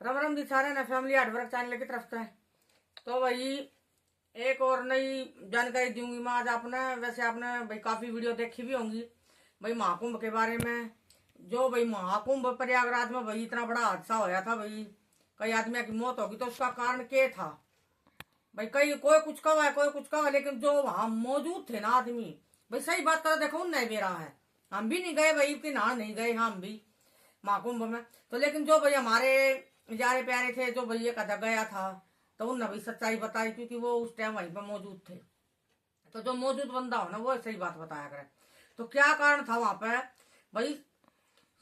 राम राम जी सारे ना family hard work channel की तरफ से। तो भाई एक और नई जानकारी दूंगी मैं आज आपने। वैसे आपने भाई काफी वीडियो देखी भी होंगी भाई महाकुंभ के बारे में। जो भाई महाकुंभ प्रयागराज में भाई इतना बड़ा हादसा होया था भाई, कई आदमियों की मौत होगी, तो उसका कारण क्या था भाई? कई कोई कुछ कहा है कोई कुछ कहा है, लेकिन जो वहां मौजूद थे ना आदमी, भाई सही बात कर देखो नहीं भी रहा है। हम भी नहीं गए भाई कि ना नहीं गए हम भी महाकुंभ में, तो लेकिन जो भाई हमारे प्यारे प्यारे थे जो भैया कदा गया था, तो उनने भी सच्चाई बताई क्योंकि वो उस टाइम वहीं पर मौजूद थे। तो जो मौजूद बंदा हो ना वो सही बात बताया करे। तो क्या कारण था वहां पे भाई?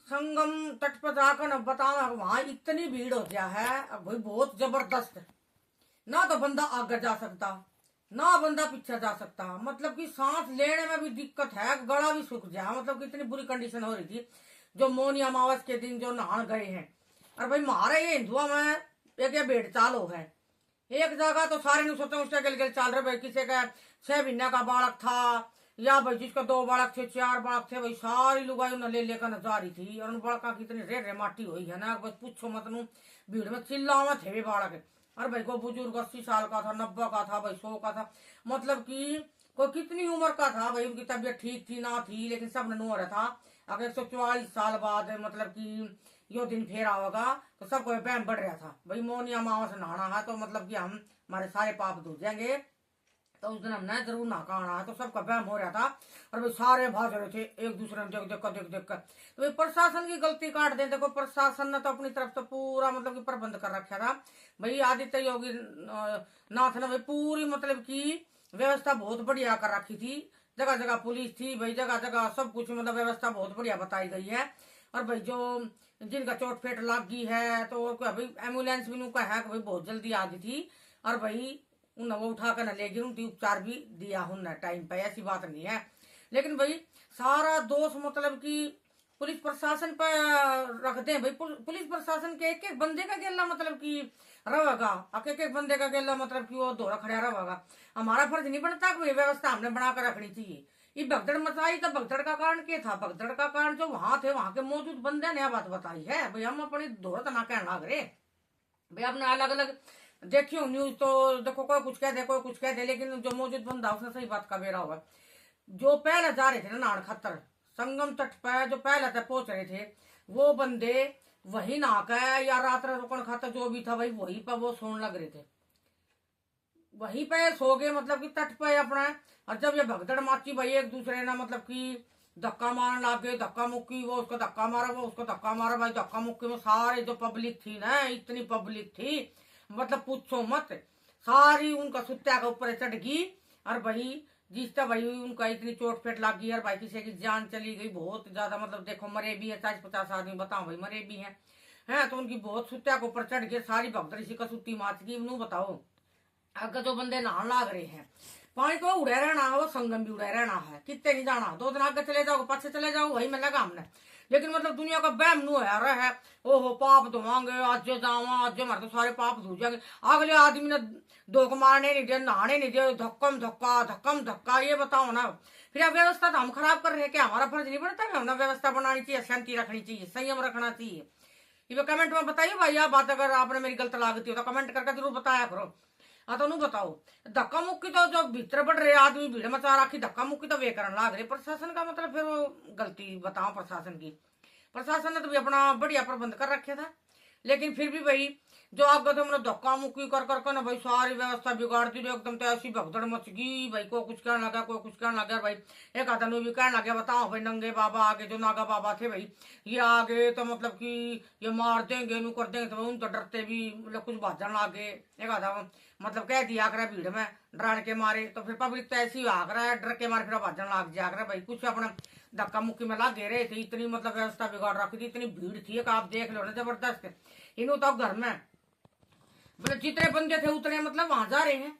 संगम तट पर जाकर अब बताओ वहां इतनी भीड़ हो गया है अब भाई बहुत जबरदस्त। ना तो बंदा आगे जा सकता ना बंदा पीछे जा सकता, मतलब कि सांस लेने में भी दिक्कत है, गला भी सूख गया, मतलब कि इतनी बुरी कंडीशन हो रही थी। जो मौनी अमावस के दिन जो नहान गए हैं, और भाई हमारे ये हिंदुआ में एक ये भेड़ चाल हो है। एक जगह तो सारे ने सोचा उसका गिल गिल चाल रहे भाई, किसी का 6 महीने का बालक था या भाई जिसका 2 बालक थे 4 बालक थे, भाई सारी लुगाई उन्हें ले लेकर न जा रही थी। और उन बालका की इतनी रेट माटी हुई है ना बस पूछो मत। नू भीड़ में चिल्लावा थे भी बालक। और भाई को बुजुर्ग 80 साल का था, 90 का था, भाई 100 का था, मतलब कि कोई कितनी उम्र का था भाई। उनकी तबीयत ठीक थी ना थी, लेकिन सब ने हो रहा था। अगर 144 साल बाद मतलब कि यो दिन फेर आवेगा तो सबको बहम बढ़ रहा था भाई मौनी अमावस नहाना है, तो मतलब कि हम हमारे सारे पाप धुल जाएंगे, तो उस दिन हमने जरूर नहा आना है, तो सबका बहम हो रहा था। और भाई सारे भाग रहे थे एक दूसरे में देख देख कर देख देख कर। तो भाई प्रशासन की गलती काट दे, देखो प्रशासन ने तो अपनी तरफ से पूरा मतलब कि प्रबंध कर रखा था भाई। आदित्य योगी नाथ ने भाई पूरी मतलब की व्यवस्था बहुत बढ़िया कर रखी थी। जगह जगह पुलिस थी भाई, जगह जगह सब कुछ, मतलब व्यवस्था बहुत बढ़िया बताई गई है। और भाई जो जिनका चोट फेट लग गई है तो भाई एम्बुलेंस भी उनका है भाई बहुत जल्दी आ गई थी। और भाई उन वो उठा कर न ले गई, उनकी उपचार भी दिया उन टाइम पे, ऐसी बात नहीं है। लेकिन भाई सारा दोष मतलब कि पुलिस प्रशासन पर रख दे भाई। पुलिस प्रशासन के एक एक बंदे का गेला मतलब कि रहेगा, एक एक बंदे का गेला मतलब कि वो दौरा खड़ा रहेगा। हमारा फर्ज नहीं बनता कि व्यवस्था हमने बनाकर रखनी चाहिए। ये भगदड़ मचाई तो भगदड़ का कारण क्या था? भगदड़ का कारण जो वहां थे वहां के मौजूद बंदे ने बात बताई है भाई। हम अपनी दोहरत ना कहना लाग रहे भाई, अपने अलग अलग देखियो न्यूज, तो देखो कोई कुछ कह दे कोई कुछ कह दे, लेकिन जो मौजूद बंदा उसने सही बात का बेरा हुआ। जो पहले जा रहे थे ना नाड़ खतर संगम तट पर, जो पहले तक पहुंच रहे थे वो बंदे वही नहाकर या रात रुकन खातर जो भी था भाई वहीं पर वो सोने लग रहे थे, वहीं पे सो गए मतलब कि तट पे अपना। और जब ये भगदड़ माची भाई एक दूसरे ना मतलब कि धक्का मारने लग गए, धक्का मुक्की, वो उसको धक्का मारा वो उसको धक्का मारा भाई। धक्का मुक्की में सारे जो पब्लिक थी ना, इतनी पब्लिक थी मतलब पूछो मत, सारी उनका सुत्या के ऊपर चढ़ गई। और भाई जिसका भाई उनका इतनी चोट फेट लग गई और भाई किसी की जान चली गई बहुत ज्यादा, मतलब देखो मरे भी है 40-50 आदमी, बताओ भाई मरे भी हैं। तो उनकी बहुत सुत्या के ऊपर चढ़ गए, सारी भगदड़ इसी का सुत्ती माच गई। नू बताओ अगर जो बंदे नहान लाग रहे हैं पानी को उड़े रहना है, वो संगम भी उड़े रहना है, कितने नहीं जाना, 2 दिन आगे चले जाओ पाछे चले जाओ वही में लगा हमने। लेकिन मतलब दुनिया का बहम नु है रहा है, ओहो पाप धोवांगे आज जो जावा आज जो हमारे तो सारे पाप धो जाएंगे। अगले आदमी ने धोख मारने नहीं दिया, नहाने नहीं दिया, धक्कम धक्का, ये बताओ ना। फिर अब व्यवस्था तो हम खराब कर रहे हैं, क्या हमारा फर्ज नहीं बनता कि हमने व्यवस्था बनानी चाहिए, शांति रखनी चाहिए, संयम रखना चाहिए? ये कमेंट में बताइए भाई, आप बात अगर आपने मेरी गलत लागती हो तो कमेंट करके जरूर बताया करो। हाँ तो नू बताओ धक्का मुक्की तो जो भीतर बढ़ रहे आदमी भीड़ मचा रखी, धक्का मुक्की तो वे करने लाग रहे प्रशासन का, मतलब फिर वो गलती बताओ प्रशासन की। प्रशासन ने तो भी अपना बढ़िया प्रबंध कर रखे था, लेकिन फिर भी भाई जो आगे तो हमने धक्का मुक्की कर करके ना भाई सारी व्यवस्था बिगाड़ दी एकदम। तो ऐसी भगदड़ मच गई भाई, को कुछ कहने लगा कोई कुछ कहने लगा भाई। एक आदमी भी कहने लगा बताओ भाई नंगे बाबा आगे जो नागा बाबा थे भाई, ये आगे तो मतलब कि ये मार देंगे नू कर देंगे, तो उन तो डरते भी मतलब कुछ भाजन लागे। एक आधा मतलब कह दिया कर भीड़ में डर के मारे, तो फिर पब्लिक तो ऐसी आग रहा है डर के मारे फिर भाजन लाग जा कर भाई। कुछ अपना धक्का मुक्की में लागे रहे थे, इतनी मतलब व्यवस्था बिगाड़ रखी थी, इतनी भीड़ थी कि आप देख लो ना जबरदस्त। इन्हों तो घर में मतलब जितने बंदे थे उतने मतलब वहां जा रहे हैं।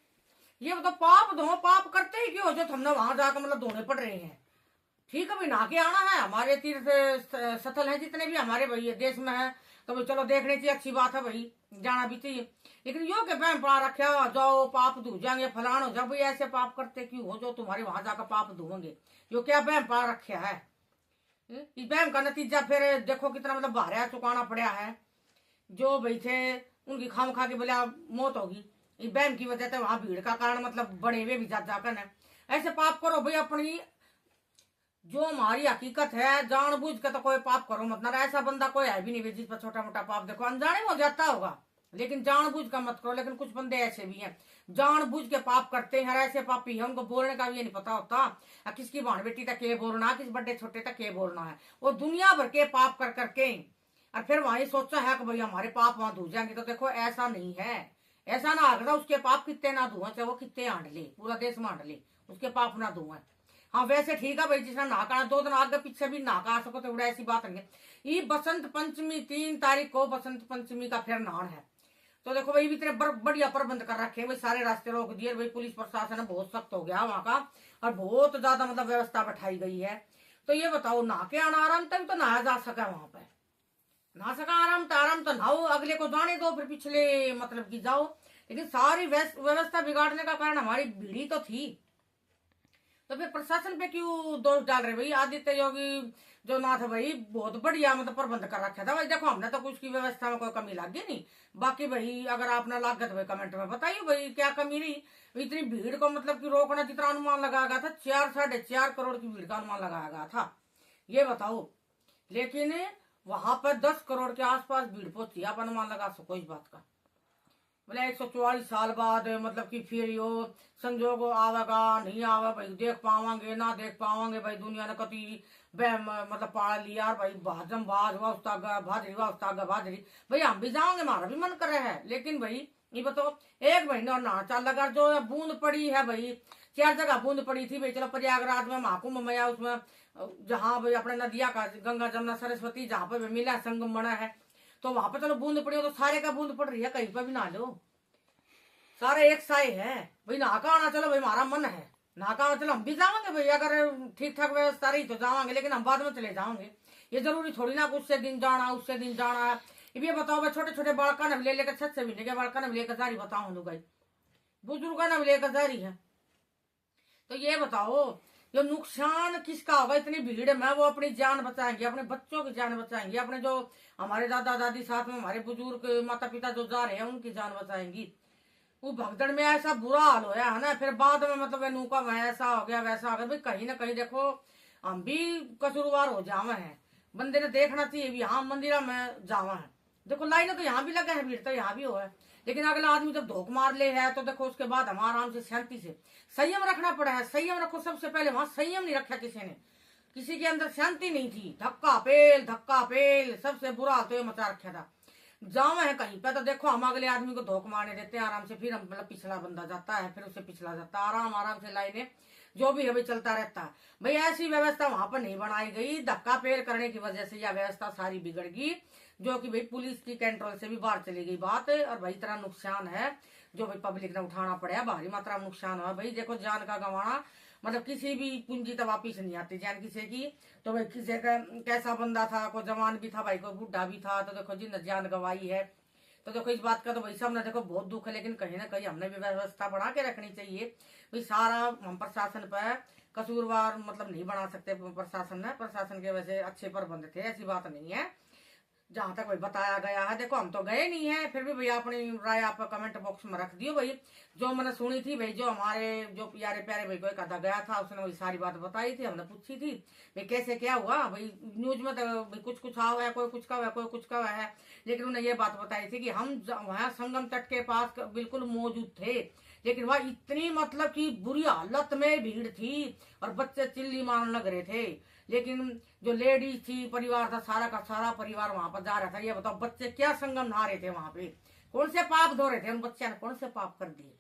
ये मतलब पाप दो पाप करते ही क्यों जो हमने वहां जाकर मतलब धोने पड़ रहे हैं। ठीक है भाई नहा के आना है, हमारे तीर्थ स्थल है जितने भी हमारे भाई देश में है, तो भाई चलो देखने चाहिए, अच्छी बात है भाई जाना भी चाहिए। लेकिन यो के बहम पा रखे जाओ पाप धो जाएंगे फलान हो जाओ, भाई ऐसे पाप करते क्यों हो जो तुम्हारे वहां जाकर पाप धोएंगे? यो क्या बहम पा रखा है? इस बहम का नतीजा फिर देखो कितना मतलब भारा चुकाना पड़ा है। जो भाई थे उनकी खाम खा के बोले मौत होगी, ये बैम की वजह से वहां भीड़ का कारण मतलब बड़े हुए भी जाकर है। ऐसे पाप करो भाई अपनी, जो हमारी हकीकत है जानबूझ के तो कोई पाप करो मतलब, ऐसा बंदा कोई है भी नहीं जिस पर छोटा मोटा पाप देखो अनजाने में हो जाता होगा, लेकिन जानबूझ का मत करो। लेकिन कुछ बंदे ऐसे भी हैं जानबूझ के पाप करते हैं, ऐसे पापी है उनको बोलने का भी ये नहीं पता होता किसकी भाण बेटी तक के बोलना, किस बड़े छोटे तक के बोलना है। वो दुनिया भर के पाप कर करके और फिर वहां सोचा है कि भाई हमारे पाप वहां धो जाएंगे, तो देखो ऐसा नहीं है। ऐसा ना आगता उसके पाप कितने ना धुआं, चाहे वो कितने आंड ले, पूरा देश मांड ले, उसके पाप ना धुआं। हाँ वैसे ठीक है भाई, जिसने नहाका 2 दिन आगे पीछे भी नहाका आ सको तो ऐसी बात नहीं है। ये बसंत पंचमी 3 तारीख को बसंत पंचमी का फिर नहान है, तो देखो भाई इतने बढ़िया प्रबंध कर रखे हैं भाई, सारे रास्ते रोक दिए भाई, पुलिस प्रशासन बहुत सख्त हो गया वहां का, और बहुत ज्यादा मतलब व्यवस्था बैठाई गई है। तो ये बताओ नहा के आना आराम तभी तो नहाया जा सका वहां पे, नहा सका आराम तो नहाओ, अगले को जाने दो फिर पिछले मतलब की जाओ। लेकिन सारी व्यवस्था बिगाड़ने का कारण हमारी भीड़ी तो थी, तो फिर प्रशासन पे क्यों दोष डाल रहे भाई। आदित्य योगी जो नाथ भाई बहुत बढ़िया मतलब प्रबंध कर रखा था भाई, देखो हमने तो कुछ की व्यवस्था में कोई कमी लगी नहीं। बाकी भाई अगर आपने लागत भाई कमेंट में बताइए भाई क्या कमी रही। इतनी भीड़ को मतलब कि रोकना जितना अनुमान लगाया गया था 4-4.5 करोड़ की भीड़ का अनुमान लगाया गया था, ये बताओ। लेकिन वहां पर 10 करोड़ के आसपास भीड़ पहुंची, आप अनुमान लगा सको इस बात का। बोले 144 साल बाद मतलब कि फिर यो संजोग आवेगा नहीं आवे भाई, देख पावांगे ना देख पावांगे भाई, दुनिया ने कति मतलब पाला लिया भाई, भाजम भाज हुआ उसका भाजरी हुआ उसका भाजरी भाई, हम भी जाओगे हमारा भी मन कर रहा है। लेकिन भाई ये बताओ 1 महीने और ना चल लगा, जो बूंद पड़ी है भाई 4 जगह बूंद पड़ी थी भाई, चलो प्रयागराज में महाकुंभ में उसमें जहाँ भाई अपने नदिया का गंगा जमुना सरस्वती जहाँ पे मिला संगम बना है, तो वहां पे चलो बूंद पड़ी हो तो सारे का बूंद पड़ रही है, कहीं पर भी ना लो, सारे एक साए है भाई। नहाका आना चलो भाई हमारा मन है, नहाका चलो हम भी जाएंगे भाई, अगर ठीक ठाक व्यवस्था रही तो जाएंगे, लेकिन हम बाद में चले जाएंगे। ये जरूरी थोड़ी ना उससे दिन जाना उससे दिन जाना। ये बताओ भाई छोटे छोटे बालका ने लेकर 6 महीने के बालका ने लेकर जा रही, बताओ लोग भाई बुजुर्ग ने लेकर जा रही है। तो ये बताओ जो नुकसान किसका होगा इतनी भीड़ में, वो अपनी जान बचाएंगे, अपने बच्चों की जान बचाएंगे, अपने जो हमारे दादा दादी साथ में हमारे बुजुर्ग माता पिता जो जा रहे हैं उनकी जान बचाएंगी। वो भगदड़ में ऐसा बुरा हाल होया है ना, फिर बाद में मतलब नूका में ऐसा हो गया वैसा हो गया भाई, कहीं ना कहीं देखो हम भी कसूरवार हो जावे हैं। बंदे ने देखना चाहिए भी हाँ मंदिर में जावा है, देखो लाइन तो यहाँ भी लगा है, भीड़ तो यहाँ भी हो है, लेकिन अगला आदमी जब धोख मार ले है तो देखो उसके बाद हम आराम से शांति से संयम रखना पड़ा है। संयम रखो सबसे पहले, वहां संयम नहीं रखा किसी ने, किसी के अंदर शांति नहीं थी, धक्का पेल सबसे बुरा तो ये मचा रखा था। जावा है कहीं पे तो देखो हम अगले आदमी को धोख मारने देते हैं आराम से, फिर हम मतलब पिछला बंदा जाता है फिर उससे पिछला जाता है, आराम से लाइने जो भी है भाई चलता रहता है भाई। ऐसी व्यवस्था वहां पर नहीं बनाई गई, धक्का पेल करने की वजह से यह व्यवस्था सारी बिगड़ गई, जो कि भाई पुलिस की कंट्रोल से भी बाहर चली गई बात। और भाई इतना नुकसान है जो भाई पब्लिक ने उठाना पड़ा, भारी मात्रा में नुकसान हुआ भाई। देखो जान का गंवाना मतलब किसी भी पूंजी तो वापिस नहीं आती जान किसी की, तो भाई किसी का कैसा बंदा था, कोई जवान भी था भाई, कोई बूढ़ा भी था, तो देखो जिन जान गंवाई है। तो देखो इस बात का तो भाई साहब देखो बहुत दुख है, लेकिन कहीं ना कहीं हमने भी व्यवस्था बना के रखनी चाहिए भाई। सारा हम प्रशासन पर कसूरवार मतलब नहीं बना सकते, प्रशासन के वजह अच्छे प्रबंध थे, ऐसी बात नहीं है जहां तक भाई बताया गया है। देखो हम तो गए नहीं है, फिर भी भैया अपनी राय आप कमेंट बॉक्स में रख दियो भाई। जो मैंने सुनी थी भाई, जो हमारे जो प्यारे प्यारे भाई को एक आधा गया था उसने वही सारी बात बताई थी, हमने पूछी थी भाई कैसे क्या हुआ भाई। न्यूज में तो भाई कुछ हुआ है, कोई कुछ का हुआ कोई कुछ का हुआ है, लेकिन उन्हें ये बात बताई थी कि हम वहां संगम तट के पास बिल्कुल मौजूद थे, लेकिन वह इतनी मतलब की बुरी हालत में भीड़ थी और बच्चे चिल्ली मारने लग रहे थे, लेकिन जो लेडीज थी परिवार था सारा का सारा परिवार वहां पर जा रहा था। ये बताओ बच्चे क्या संगम नहा रहे थे वहां पे, कौन से पाप धो रहे थे उन बच्चे ने, कौन से पाप कर दिए।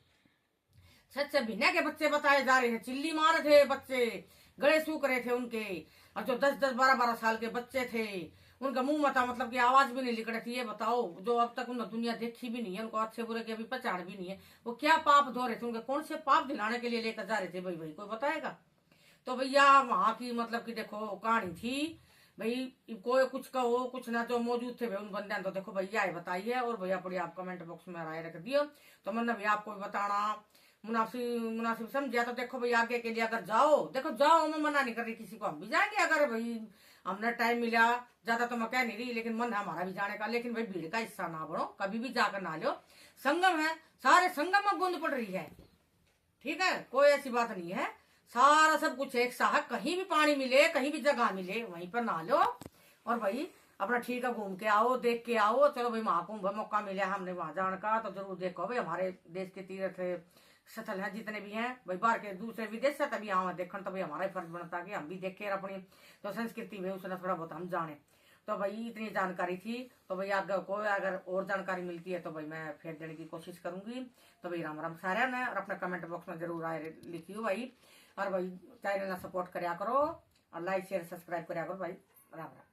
6 महीने के बच्चे बताए जा रहे हैं, चिल्ली मार रहे थे बच्चे, गले सूख रहे थे उनके, और जो 10-10 12-12 साल के बच्चे थे उनका मुंह मता मतलब की आवाज भी नहीं निकल रही थी। ये बताओ जो अब तक उन्होंने दुनिया देखी भी नहीं है, उनको अच्छे बुरे की अभी पहचान भी नहीं है, वो क्या पाप धो रहे थे, उनके कौन से पाप दिलाने के लिए लेकर जा रहे थे भाई कोई बताएगा। तो भैया वहां की मतलब की देखो कहानी थी भाई, कोई कुछ कहो कुछ ना, जो मौजूद थे भाई उन बंदे तो देखो भैया ये बताइए, और भैया पड़ी आप कमेंट बॉक्स में राय रख दियो। तो मैंने भैया आपको बताना मुनासिब समझा, तो देखो भाई आगे के लिए अगर जाओ देखो जाओ, मैं मना नहीं कर रही किसी को, हम भी जाएंगे अगर भाई हमने टाइम मिला, ज्यादा तो मैं कह नहीं रही, लेकिन मन है हमारा भी जाने का। लेकिन भाई भीड़ का हिस्सा ना बनो, कभी भी जाकर ना लो। संगम है, सारे संगम में बूंद पड़ रही है, ठीक है, कोई ऐसी बात नहीं है। सारा सब कुछ एक सा है, कहीं भी पानी मिले, कहीं भी जगह मिले, वहीं पर नहा लो और भाई अपना ठीक है घूम के आओ, देख के आओ। चलो भाई महाकुंभ मौका मिला हमने वहां जाने का, तो जरूर देखो भाई। हमारे देश के तीर्थ स्थल हैं जितने भी हैं भाई, बाहर के दूसरे विदेश से तभी आवा देखने, तो भाई हमारा ही फर्ज बनता कि हम भी देखे अपनी तो संस्कृति में उसने थोड़ा बहुत हम जाने। तो भाई इतनी जानकारी थी, तो भाई आगे कोई अगर और जानकारी मिलती है तो भाई मैं फिर देने की कोशिश करूंगी। तो भाई राम राम सारे ने, और अपने कमेंट बॉक्स में जरूर आए लिखियो भाई। और भाई चैनल सपोर्ट कराया करो और लाइक शेयर सब्सक्राइब कराया करो भाई। राम राम।